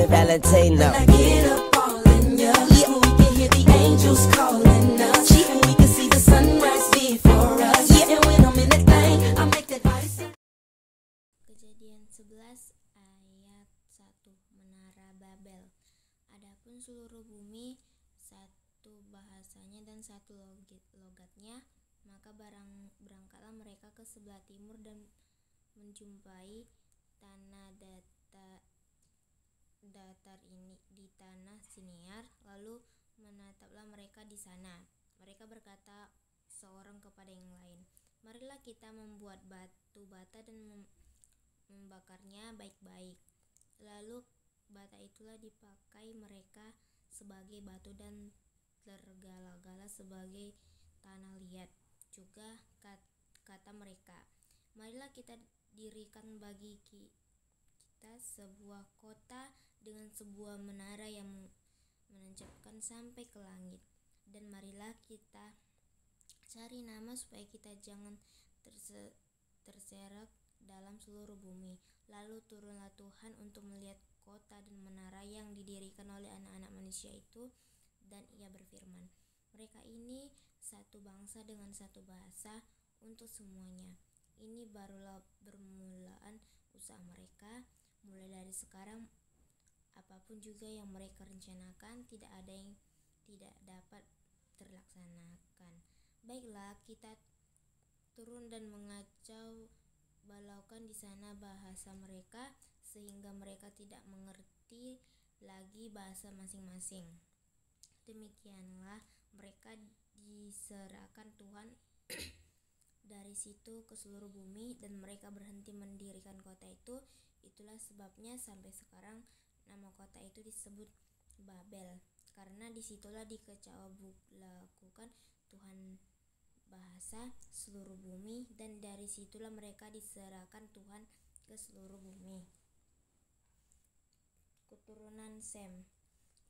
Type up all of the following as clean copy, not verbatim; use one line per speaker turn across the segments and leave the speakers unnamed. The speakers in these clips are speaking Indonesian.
Valentino.
When I get up all in ya, yeah. We can hear the angels calling us, yeah. And we can see the sunrise before us, yeah. And when I'm in that thing, I make that body sing.
Kejadian 11 ayat 1 Menara Babel. Adapun seluruh bumi satu bahasanya dan satu logatnya, maka berangkatlah mereka ke sebelah timur dan menjumpai tanah datar ini di tanah Siniar, lalu menetaplah mereka di sana. Mereka berkata seorang kepada yang lain, marilah kita membuat batu bata dan membakarnya baik-baik. Lalu bata itulah dipakai mereka sebagai batu dan tergala-gala sebagai tanah liat. Juga kata mereka, marilah kita dirikan bagi kita sebuah kota dengan sebuah menara yang menancapkan sampai ke langit, dan marilah kita cari nama supaya kita jangan terserak dalam seluruh bumi. Lalu turunlah Tuhan untuk melihat kota dan menara yang didirikan oleh anak-anak manusia itu, dan ia berfirman, mereka ini satu bangsa dengan satu bahasa untuk semuanya. Ini barulah permulaan usaha mereka. Mulai dari sekarang, apapun juga yang mereka rencanakan, tidak ada yang tidak dapat terlaksanakan. Baiklah, kita turun dan mengacau balaukan di sana bahasa mereka, sehingga mereka tidak mengerti lagi bahasa masing-masing. Demikianlah mereka diserahkan Tuhan dari situ ke seluruh bumi, dan mereka berhenti mendirikan kota itu. Itulah sebabnya sampai sekarang nama kota itu disebut Babel, karena disitulah dikecawabulakukan Tuhan bahasa seluruh bumi, dan dari situlah mereka diserahkan Tuhan ke seluruh bumi. Keturunan Sem.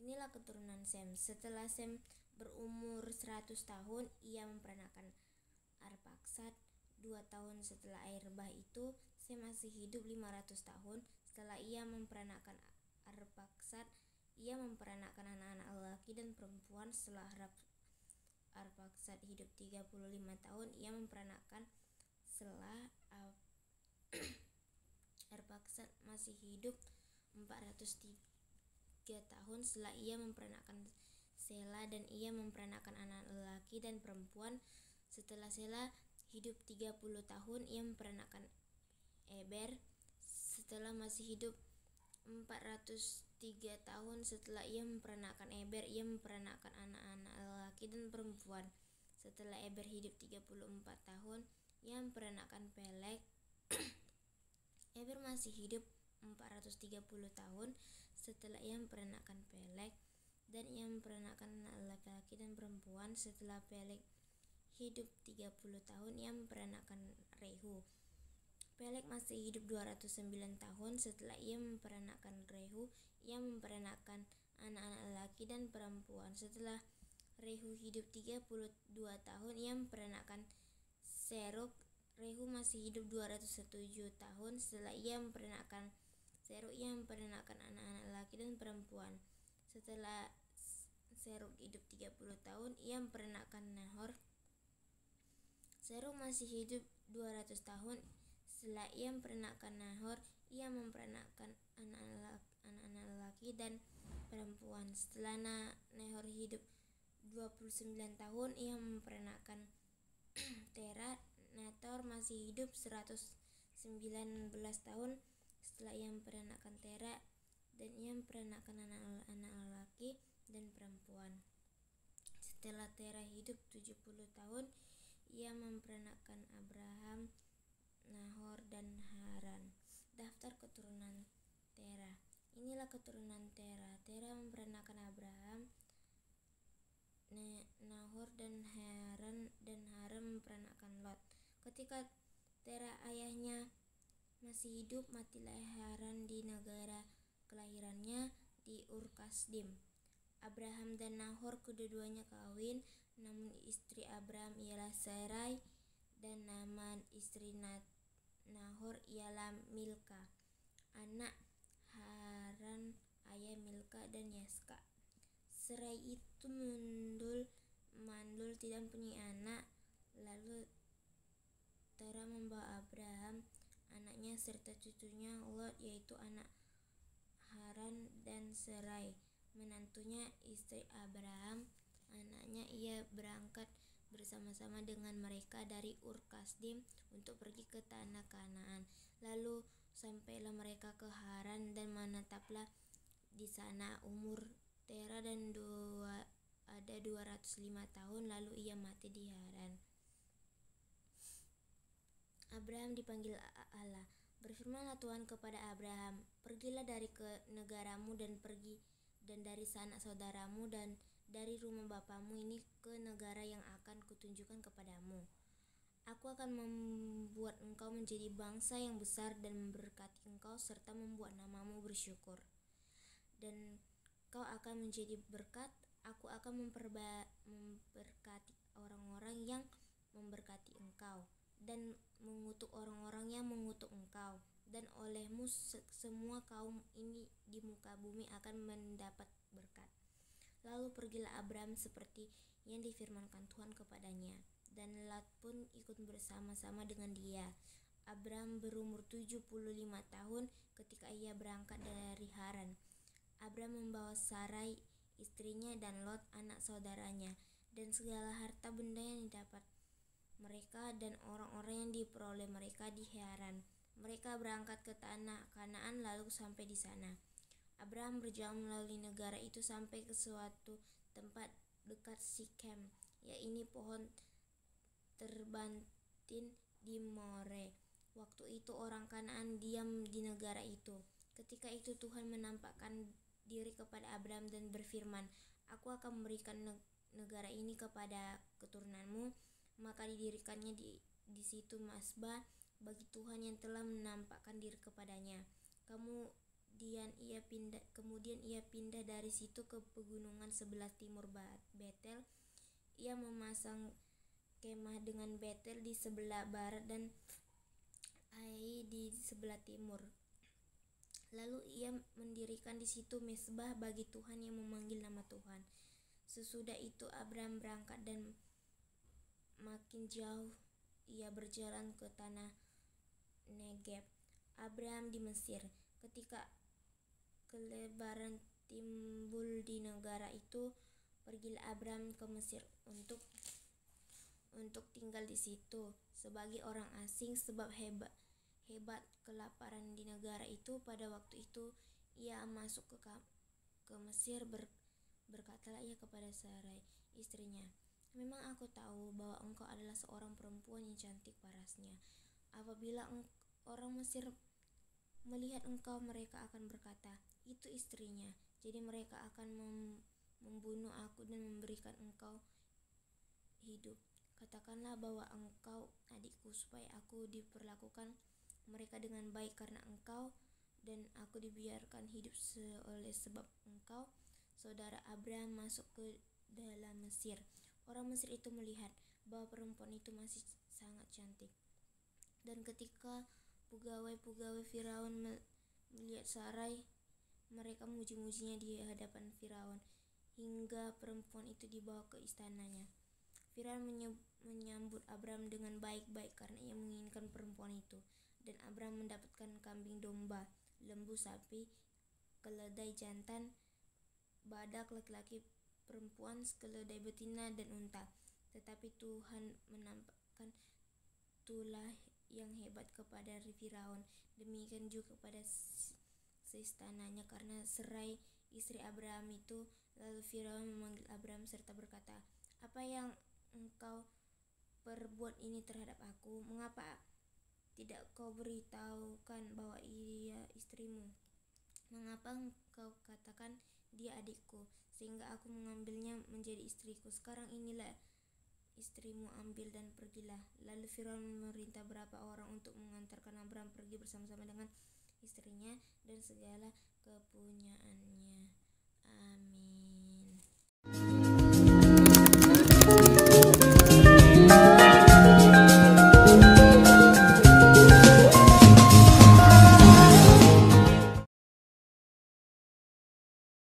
Inilah keturunan Sem. Setelah Sem berumur 100 tahun, ia memperanakan Arpaksad. 2 tahun setelah air bah itu, Sem masih hidup 500 tahun. Setelah ia memperanakan Arpaksad, ia memperanakan anak-anak lelaki dan perempuan. Setelah Arpaksad hidup 35 tahun, ia memperanakan Selah. Arpaksad masih hidup 403 tahun setelah ia memperanakan Selah, dan ia memperanakan anak lelaki dan perempuan. Setelah Selah hidup 30 tahun, ia memperanakan Eber. Setelah masih hidup 403 tahun setelah ia memperanakan Eber, ia memperanakan anak-anak lelaki dan perempuan. Setelah Eber hidup 34 tahun, ia memperanakan Peleg. Eber masih hidup 430 tahun setelah ia memperanakan Peleg, dan ia memperanakan anak laki-laki dan perempuan. Setelah Peleg hidup 30 tahun, ia memperanakan Rehu. Peleg masih hidup 209 tahun setelah ia memperanakan Rehu, ia memperanakan anak-anak laki dan perempuan. Setelah Rehu hidup 32 tahun, ia memperanakan Serug. Rehu masih hidup 207 tahun setelah ia memperanakan Serug, ia memperanakan anak-anak laki dan perempuan. Setelah Serug hidup 30 tahun, ia memperanakan Nahor. Serug masih hidup 200 tahun setelah ia memperanakan Nahor, ia memperanakan anak-anak lelaki dan perempuan. Setelah Nahor hidup 29 tahun, ia memperanakan Tera. Nahor masih hidup 119 tahun setelah ia memperanakan Tera, dan ia memperanakan anak-anak lelaki dan perempuan. Setelah Tera hidup 70 tahun, ia memperanakan Abraham, Nahor, dan Haran. Daftar keturunan Tera. Inilah keturunan Tera. Tera memperanakan Abraham, Nahor, dan Haran, dan Haran memperanakan Lot. Ketika Tera ayahnya masih hidup, matilah Haran di negara kelahirannya di Ur-Kasdim. Abraham dan Nahor kedua-duanya kawin, namun istri Abraham ialah Sarai, dan nama istri Nahor ialah Milka. Anak Haran ayah Milka dan Yeska. Sarai itu mandul tidak punya anak. Lalu Tera membawa Abraham, anaknya serta cucunya Lot, yaitu anak Haran, dan Sarai, menantunya, istri Abraham, anaknya. Ia berangkat bersama-sama dengan mereka dari Ur Kasdim untuk pergi ke tanah Kanaan. Lalu sampailah mereka ke Haran dan menetaplah di sana. Umur Tera dan ada 205 tahun, lalu ia mati di Haran. Abraham dipanggil Allah. Berfirmanlah Tuhan kepada Abraham, "Pergilah dari ke negaramu dan dari sanak saudaramu dan dari rumah bapamu ini ke negara yang akan kutunjukkan kepadamu. Aku akan membuat engkau menjadi bangsa yang besar dan memberkati engkau serta membuat namamu bersyukur. Dan kau akan menjadi berkat. Aku akan memberkati orang-orang yang memberkati engkau dan mengutuk orang-orang yang mengutuk engkau. Dan olehmu semua kaum ini di muka bumi akan mendapat berkat." Lalu pergilah Abraham seperti yang difirmankan Tuhan kepadanya, dan Lot pun ikut bersama-sama dengan dia. Abraham berumur 75 tahun ketika ia berangkat dari Haran. Abraham membawa Sarai istrinya dan Lot anak saudaranya dan segala harta benda yang didapat mereka dan orang-orang yang diperoleh mereka di Haran. Mereka berangkat ke tanah Kanaan lalu sampai di sana. Abraham berjalan melalui negara itu sampai ke suatu tempat dekat Sikem, yaitu pohon terbantin di More. Waktu itu orang Kanaan diam di negara itu. Ketika itu Tuhan menampakkan diri kepada Abraham dan berfirman, "Aku akan memberikan negara ini kepada keturunanmu." Maka didirikannya di situ mazbah bagi Tuhan yang telah menampakkan diri kepadanya. Kemudian ia pindah dari situ ke pegunungan sebelah timur Betel. Ia memasang kemah dengan Betel di sebelah barat dan Ai di sebelah timur. Lalu ia mendirikan di situ mezbah bagi Tuhan yang memanggil nama Tuhan. Sesudah itu Abraham berangkat dan makin jauh ia berjalan ke tanah Negeb. Abraham di Mesir. Ketika kelebaran timbul di negara itu, pergilah Abraham ke Mesir untuk tinggal di situ sebagai orang asing sebab hebat kelaparan di negara itu. Pada waktu itu ia masuk ke Mesir. Berkatalah ia kepada Sarai istrinya, "Memang aku tahu bahwa engkau adalah seorang perempuan yang cantik parasnya. Apabila orang Mesir melihat engkau, mereka akan berkata, 'Itu istrinya.' Jadi mereka akan membunuh aku dan memberikan engkau hidup. Katakanlah bahwa engkau adikku, supaya aku diperlakukan mereka dengan baik karena engkau, dan aku dibiarkan hidup oleh sebab engkau." Saudara Abraham masuk ke dalam Mesir. Orang Mesir itu melihat bahwa perempuan itu masih sangat cantik. Dan ketika pegawai-pegawai Firaun melihat Sarai, mereka memuji-mujinya di hadapan Firaun, hingga perempuan itu dibawa ke istananya. Firaun menyambut Abraham dengan baik-baik karena ia menginginkan perempuan itu. Dan Abraham mendapatkan kambing domba, lembu sapi, keledai jantan, badak laki-laki perempuan, keledai betina, dan unta. Tetapi Tuhan menampakkan tulah yang hebat kepada Firaun, demikian juga kepada seistananya karena Sarai istri Abraham itu. Lalu Firaun memanggil Abraham serta berkata, "Apa yang engkau perbuat ini terhadap aku? Mengapa tidak kau beritahukan bahwa ia istrimu? Mengapa engkau katakan dia adikku, sehingga aku mengambilnya menjadi istriku? Sekarang inilah istrimu, ambil dan pergilah." Lalu Firaun memerintah beberapa orang untuk mengantarkan Abraham pergi bersama-sama dengan istrinya dan segala kepunyaannya. Amin.